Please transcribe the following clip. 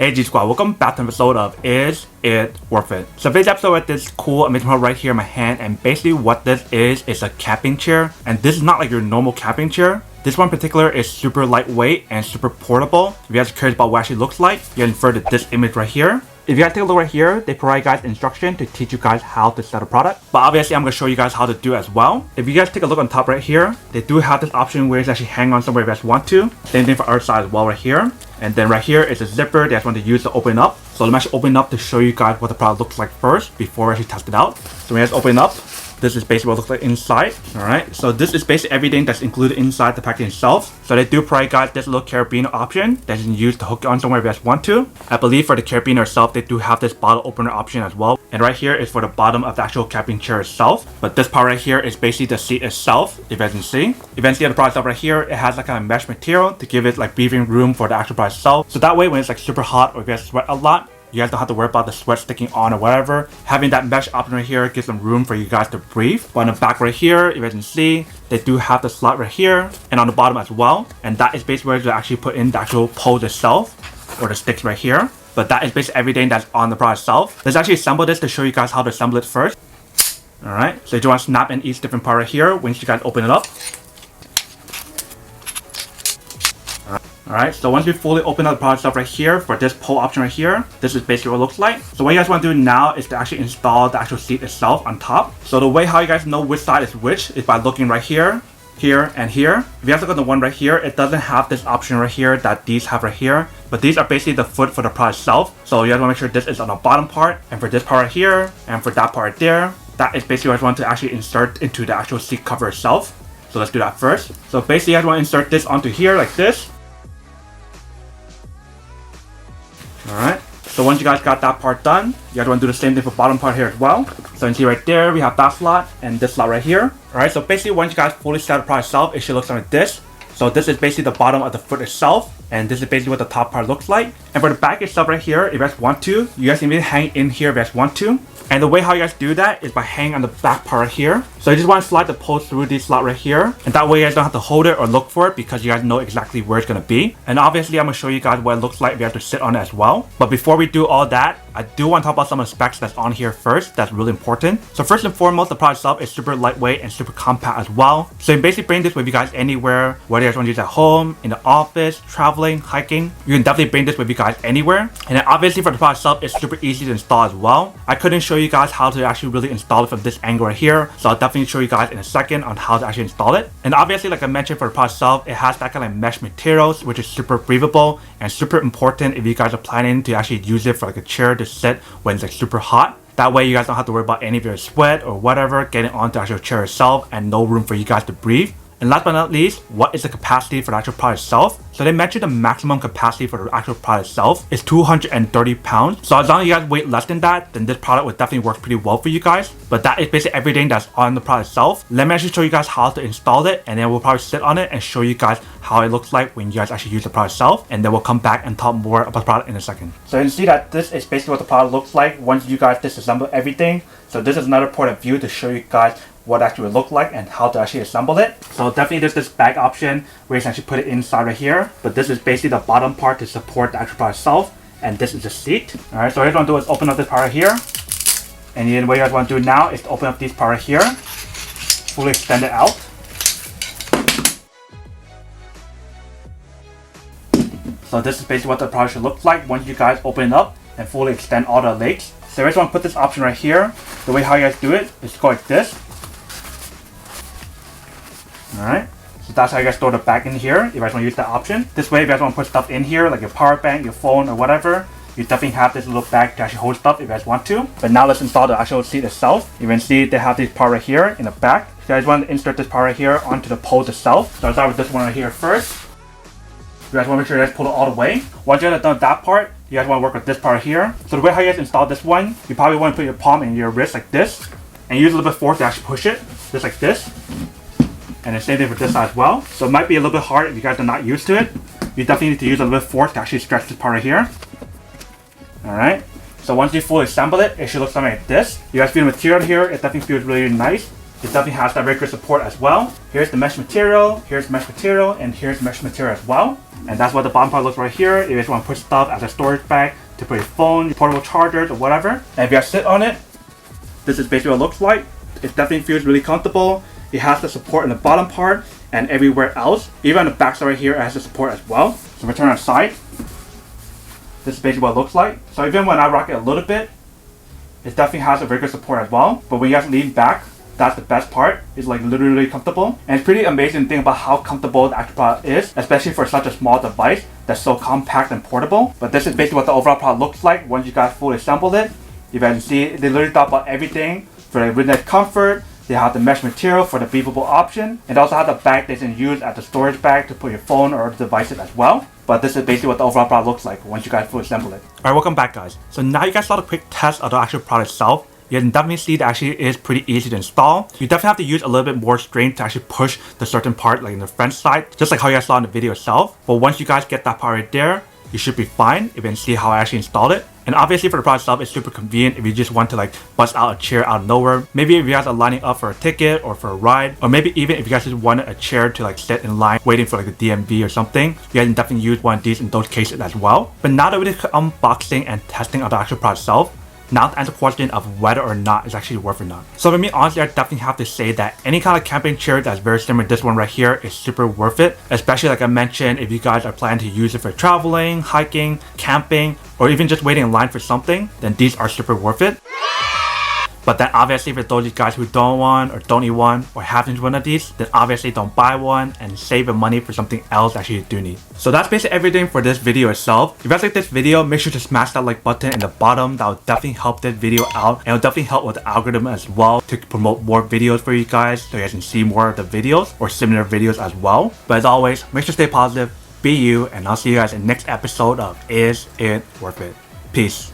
Hey G Squad, welcome back to an episode of Is It Worth It? So today's episode with this cool amazing product right here in my hand, and basically what this is a camping chair, and this is not like your normal camping chair. This one in particular is super lightweight and super portable. If you guys are curious about what it actually looks like, you can infer to this image right here. If you guys take a look right here, they provide guys instruction to teach you guys how to set a product. But obviously I'm going to show you guys how to do it as well. If you guys take a look on top right here, they do have this option where it's actually hang on somewhere if you guys want to. Same thing for our side as well right here. And then right here is a zipper that you guys want to use to open up. So let me actually open up to show you guys what the product looks like first before we actually test it out. So when you guys open up, this is basically what it looks like inside. Alright, so this is basically everything that's included inside the package itself. So they do provide guys this little carabiner option that you can use to hook it on somewhere if you guys want to. I believe for the carabiner itself, they do have this bottle opener option as well. And right here is for the bottom of the actual camping chair itself. But this part right here is basically the seat itself, if you guys can see. Eventually the product itself right here, it has like kind of mesh material to give it like breathing room for the actual product itself. So that way when it's like super hot or if you guys sweat a lot, you guys don't have to worry about the sweat sticking on or whatever. Having that mesh option right here gives some room for you guys to breathe. But on the back right here, you guys can see, they do have the slot right here and on the bottom as well. And that is basically where you actually put in the actual pole itself or the sticks right here. But that is basically everything that's on the product itself. Let's actually assemble this to show you guys how to assemble it first. Alright, so you want to snap in each different part right here once you guys open it up. Alright, so once we fully open up the product itself right here for this pole option right here, this is basically what it looks like. So what you guys want to do now is to actually install the actual seat itself on top. So the way how you guys know which side is which is by looking right here, here, and here. If you guys look at the one right here, it doesn't have this option right here that these have right here. But these are basically the foot for the product itself. So you guys want to make sure this is on the bottom part, and for this part right here, and for that part right there, that is basically what you want to actually insert into the actual seat cover itself. So let's do that first. So basically you guys want to insert this onto here like this. Alright, so once you guys got that part done, you guys want to do the same thing for the bottom part here as well. So you can see right there, we have that slot and this slot right here. Alright, so basically once you guys fully set the product itself, it should look something like this. So this is basically the bottom of the foot itself, and this is basically what the top part looks like. And for the back itself right here, if you guys want to, you guys can even hang in here if you guys want to. And the way how you guys do that is by hanging on the back part right here. So you just want to slide the pole through this slot right here. And that way you guys don't have to hold it or look for it because you guys know exactly where it's going to be. And obviously I'm going to show you guys what it looks like if you have to sit on it as well. But before we do all that, I do want to talk about some of the specs that's on here first. That's really important. So first and foremost, the product itself is super lightweight and super compact as well. So you can basically bring this with you guys anywhere, whether you guys want to use it at home, in the office, traveling, hiking. You can definitely bring this with you guys anywhere. And then obviously for the product itself, it's super easy to install as well. I couldn't show you guys how to actually really install it from this angle right here. So I'll definitely show you guys in a second on how to actually install it. And obviously, like I mentioned, for the product itself, it has that kind of mesh materials, which is super breathable and super important if you guys are planning to actually use it for like a chair to sit when it's like super hot. That way you guys don't have to worry about any of your sweat or whatever getting onto the actual chair itself and no room for you guys to breathe. And last but not least, what is the capacity for the actual product itself? So they mentioned the maximum capacity for the actual product itself is 230 pounds. So as long as you guys weight less than that, then this product would definitely work pretty well for you guys. But that is basically everything that's on the product itself. Let me actually show you guys how to install it, and then we'll probably sit on it and show you guys how it looks like when you guys actually use the product itself. And then we'll come back and talk more about the product in a second. So you can see that this is basically what the product looks like once you guys disassemble everything. So this is another point of view to show you guys what actually would look like and how to actually assemble it. So definitely there's this bag option where you can actually put it inside right here. But this is basically the bottom part to support the actual product itself. And this is the seat. Alright, so what you want to do is open up this part right here. And then what you guys want to do now is to open up this part right here. Fully extend it out. So this is basically what the product should look like once you guys open it up and fully extend all the legs. So you just want to put this option right here. The way how you guys do it is to go like this. Alright, so that's how you guys store the bag in here if you guys want to use that option. This way if you guys want to put stuff in here like your power bank, your phone or whatever, you definitely have this little bag to actually hold stuff if you guys want to. But now let's install the actual seat itself. You can see they have this part right here in the back. So you guys want to insert this part right here onto the pole itself. So I'll start with this one right here first. You guys want to make sure you guys pull it all the way. Once you guys have done that part, you guys want to work with this part right here. So the way how you guys install this one, you probably want to put your palm in your wrist like this and use a little bit of force to actually push it, just like this. And the same thing for this side as well. So it might be a little bit hard if you guys are not used to it. You definitely need to use a little bit of force to actually stretch this part right here. Alright. So once you fully assemble it, it should look something like this. You guys feel the material here, it definitely feels really nice. It definitely has that very good support as well. Here's the mesh material, here's mesh material, and here's mesh material as well. And that's what the bottom part looks right here. If you just want to put stuff as a storage bag to put your phone, your portable chargers, or whatever. And if you guys sit on it, this is basically what it looks like. It definitely feels really comfortable. It has the support in the bottom part and everywhere else. Even on the back side right here, it has the support as well. So if we turn on the side, this is basically what it looks like. So even when I rock it a little bit, it definitely has a very good support as well. But when you guys lean back, that's the best part. It's like literally comfortable. And it's pretty amazing to think about how comfortable the actual product is, especially for such a small device that's so compact and portable. But this is basically what the overall product looks like once you guys fully assemble it. You guys can see they literally thought about everything for the written comfort. They have the mesh material for the breathable option, and they also have the bag that you can use as a storage bag to put your phone or devices as well. But this is basically what the overall product looks like once you guys fully assemble it. Alright, welcome back guys. So now you guys saw the quick test of the actual product itself. You can definitely see that actually is pretty easy to install. You definitely have to use a little bit more strength to actually push the certain part like in the front side, just like how you guys saw in the video itself. But once you guys get that part right there, you should be fine if you can see how I actually installed it. And obviously for the product itself, it's super convenient if you just want to like bust out a chair out of nowhere. Maybe if you guys are lining up for a ticket or for a ride, or maybe even if you guys just wanted a chair to like sit in line waiting for like a DMV or something, you guys can definitely use one of these in those cases as well. But now that we did unboxing and testing of the actual product itself, now to answer the question of whether or not it's actually worth it or not. So for me, honestly, I definitely have to say that any kind of camping chair that's very similar to this one right here is super worth it. Especially like I mentioned, if you guys are planning to use it for traveling, hiking, camping, or even just waiting in line for something, then these are super worth it. But then obviously for those of you guys who don't want or don't need one or haven't one of these, then obviously don't buy one and save your money for something else that you do need. So that's basically everything for this video itself. If you guys like this video, make sure to smash that like button in the bottom. That will definitely help this video out, and it will definitely help with the algorithm as well to promote more videos for you guys so you guys can see more of the videos or similar videos as well. But as always, make sure to stay positive, be you, and I'll see you guys in the next episode of Is It Worth It? Peace.